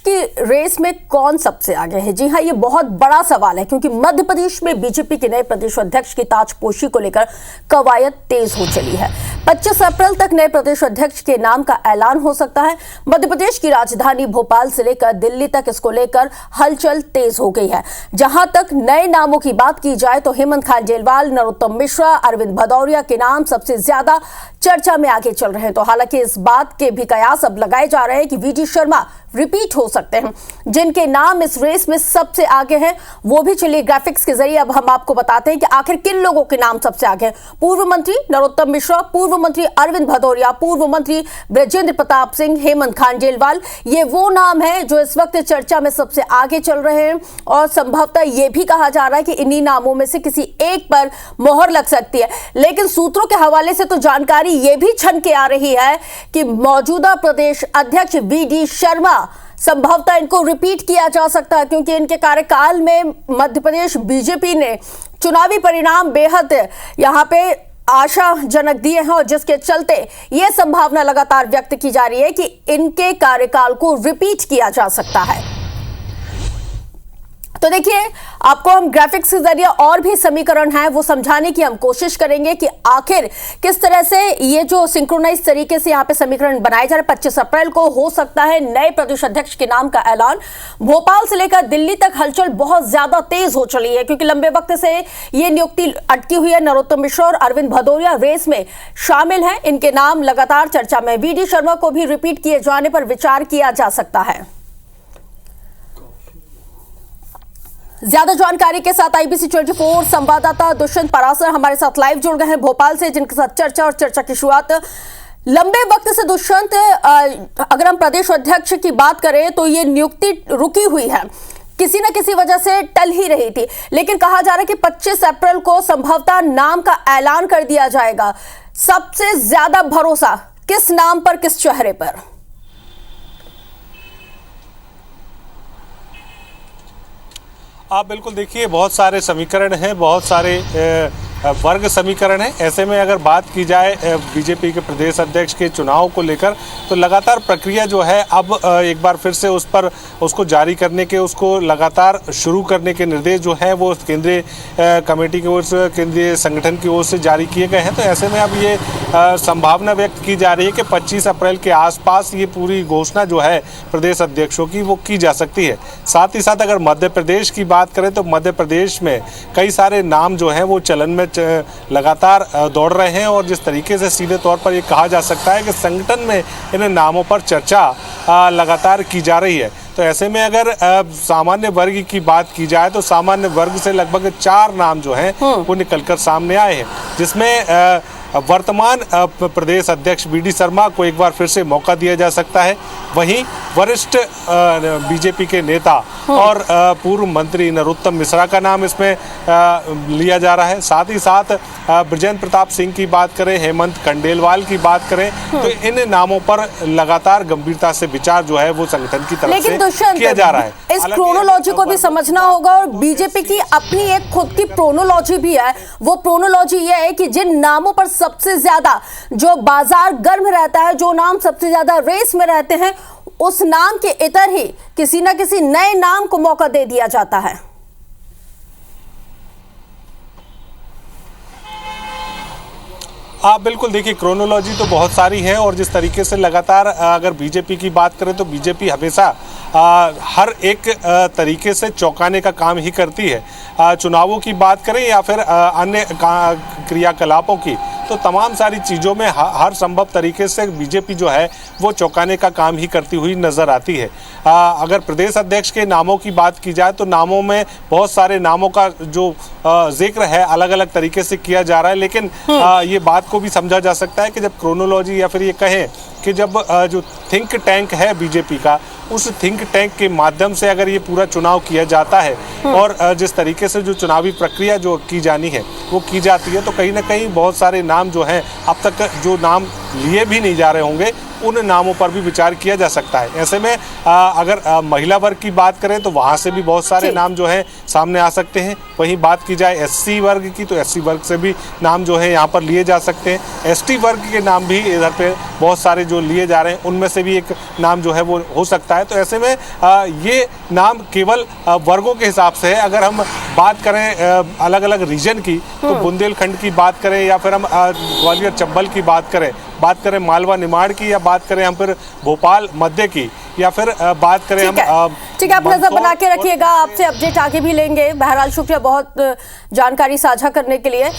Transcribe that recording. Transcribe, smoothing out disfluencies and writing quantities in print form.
की रेस में कौन सबसे आगे है? जी हाँ, ये बहुत बड़ा सवाल है क्योंकि मध्य प्रदेश में बीजेपी के नए प्रदेश अध्यक्ष की ताजपोशी को लेकर कवायद तेज हो चली है। 25 अप्रैल तक नए प्रदेश अध्यक्ष के नाम का ऐलान हो सकता है। मध्य प्रदेश की राजधानी भोपाल से लेकर दिल्ली तक इसको लेकर हलचल तेज हो गई है। जहां तक नए नामों की बात की जाए तो हेमंत खानडेलवाल, नरोत्तम मिश्रा, अरविंद भदौरिया के नाम सबसे ज्यादा चर्चा में आगे चल रहे हैं। तो हालांकि इस बात के भी कयास अब लगाए जा रहे हैं कि वीडी शर्मा रिपीट हो सकते हैं। जिनके नाम इस रेस में सबसे आगे हैं वो भी चलिए ग्राफिक्स के जरिए अब हम आपको बताते हैं कि आखिर किन लोगों के नाम सबसे आगे हैं। पूर्व मंत्री नरोत्तम मिश्रा, पूर्व मंत्री अरविंद भदौरिया, पूर्व मंत्री बृजेंद्र प्रताप सिंह, हेमंत खानडेलवाल, ये वो नाम है जो इस वक्त चर्चा में सबसे आगे चल रहे हैं। और संभवतः ये भी कहा जा रहा है कि इन्हीं नामों में से किसी एक पर मोहर लग सकती है। लेकिन सूत्रों के हवाले से तो जानकारी ये भी छन के आ रही है कि मौजूदा प्रदेश अध्यक्ष वीडी शर्मा संभवतः इनको रिपीट किया जा सकता है क्योंकि इनके कार्यकाल में मध्य प्रदेश बीजेपी ने चुनावी परिणाम बेहद यहां पे आशाजनक दिए हैं और जिसके चलते यह संभावना लगातार व्यक्त की जा रही है कि इनके कार्यकाल को रिपीट किया जा सकता है। तो देखिए, आपको हम ग्राफिक्स के जरिए और भी समीकरण हैं वो समझाने की हम कोशिश करेंगे कि आखिर किस तरह से ये जो सिंक्रोनाइज तरीके से यहाँ पे समीकरण बनाए जा रहे हैं। 25 अप्रैल को हो सकता है नए प्रदेश अध्यक्ष के नाम का ऐलान। भोपाल से लेकर दिल्ली तक हलचल बहुत ज्यादा तेज हो चली है क्योंकि लंबे वक्त से ये नियुक्ति अटकी हुई है। नरोत्तम मिश्रा और अरविंद भदौरिया रेस में शामिल हैं। इनके नाम लगातार चर्चा में। वीडी शर्मा को भी रिपीट किए जाने पर विचार किया जा सकता है। ज्यादा जानकारी के साथ IBC 24 संवाददाता दुष्यंत परासर हमारे साथ लाइव जुड़ गए हैं भोपाल से, जिनके साथ चर्चा की शुरुआत लंबे वक्त से। दुष्यंत, अगर हम प्रदेश अध्यक्ष की बात करें तो ये नियुक्ति रुकी हुई है, किसी न किसी वजह से टल ही रही थी, लेकिन कहा जा रहा है कि 25 अप्रैल को संभवतः नाम का ऐलान कर दिया जाएगा। सबसे ज्यादा भरोसा किस नाम पर, किस चेहरे पर? आप बिल्कुल देखिए, बहुत सारे समीकरण हैं, बहुत सारे वर्ग समीकरण है। ऐसे में अगर बात की जाए बीजेपी के प्रदेश अध्यक्ष के चुनाव को लेकर तो लगातार प्रक्रिया जो है अब एक बार फिर से उसको जारी करने के, उसको लगातार शुरू करने के निर्देश जो है वो केंद्रीय कमेटी की ओर से, केंद्रीय संगठन की ओर से जारी किए गए हैं। तो ऐसे में अब ये संभावना व्यक्त की जा रही है कि 25 अप्रैल के आसपास ये पूरी घोषणा जो है प्रदेश अध्यक्षों की वो की जा सकती है। साथ ही साथ अगर मध्य प्रदेश की बात करें तो मध्य प्रदेश में कई सारे नाम जो हैं वो चलन में लगातार दौड़ रहे हैं और जिस तरीके से सीधे तौर पर ये कहा जा सकता है कि संगठन में इन नामों पर चर्चा लगातार की जा रही है। तो ऐसे में अगर सामान्य वर्ग की बात की जाए तो सामान्य वर्ग से लगभग 4 नाम जो हैं वो निकलकर सामने आए हैं, जिसमें वर्तमान प्रदेश अध्यक्ष वीडी शर्मा को एक बार फिर से मौका दिया जा सकता है। वहीं वरिष्ठ बीजेपी के नेता और पूर्व मंत्री नरोत्तम मिश्रा का नाम इसमें लिया जा रहा है। साथ ही साथ बृजेंद्र प्रताप सिंह की बात करें, हेमंत खानडेलवाल की बात करें तो इन नामों पर लगातार गंभीरता से विचार जो है वो संगठन की तरफ से किया जा रहा है। इस क्रोनोलॉजी को भी समझना होगा और बीजेपी की अपनी एक खुद की क्रोनोलॉजी भी है। वो क्रोनोलॉजी ये है कि जिन नामों पर सबसे ज्यादा जो बाजार गर्म रहता है, जो नाम सबसे ज्यादा रेस में रहते हैं, उस नाम के इतर ही किसी ना किसी नए नाम को मौका दे दिया जाता है। आप बिल्कुल देखिए, क्रोनोलॉजी तो बहुत सारी है और जिस तरीके से लगातार अगर बीजेपी की बात करें तो बीजेपी हमेशा हर एक तरीके से चौंकाने का काम ही करती है। चुनावों की बात करें या फिर अन्य क्रियाकलापों की, तो तमाम सारी चीज़ों में हर संभव तरीके से बीजेपी जो है वो चौंकाने का काम ही करती हुई नज़र आती है। अगर प्रदेश अध्यक्ष के नामों की बात की जाए तो नामों में बहुत सारे नामों का जो जिक्र है अलग अलग तरीके से किया जा रहा है, लेकिन ये बात को भी समझा जा सकता है कि जब क्रोनोलॉजी या फिर ये कहें कि जब जो थिंक टैंक है बीजेपी का, उस थिंक टैंक के माध्यम से अगर ये पूरा चुनाव किया जाता है और जिस तरीके से जो चुनावी प्रक्रिया जो की जानी है वो की जाती है, तो कहीं ना कहीं बहुत सारे नाम जो हैं अब तक जो नाम लिए भी नहीं जा रहे होंगे उन नामों पर भी विचार किया जा सकता है। ऐसे में अगर महिला वर्ग की बात करें तो वहाँ से भी बहुत सारे नाम जो है सामने आ सकते हैं। वहीं बात की जाए एससी वर्ग की तो एससी वर्ग से भी नाम जो है यहाँ पर लिए जा सकते हैं। एसटी वर्ग के नाम भी इधर पे बहुत सारे जो लिए जा रहे हैं, उनमें से भी एक नाम जो है वो हो सकता है। तो ऐसे में ये नाम केवल वर्गों के हिसाब से है। अगर हम बात करें अलग अलग रीजन की तो बुंदेलखंड की बात करें या फिर हम ग्वालियर चंबल की बात करें मालवा निमाड़ की, या बात करें हम फिर भोपाल मध्य की, या फिर बात करें ठीक है, आप नजर बना के रखिएगा, आपसे अपडेट आगे भी लेंगे। बहरहाल शुक्रिया बहुत जानकारी साझा करने के लिए।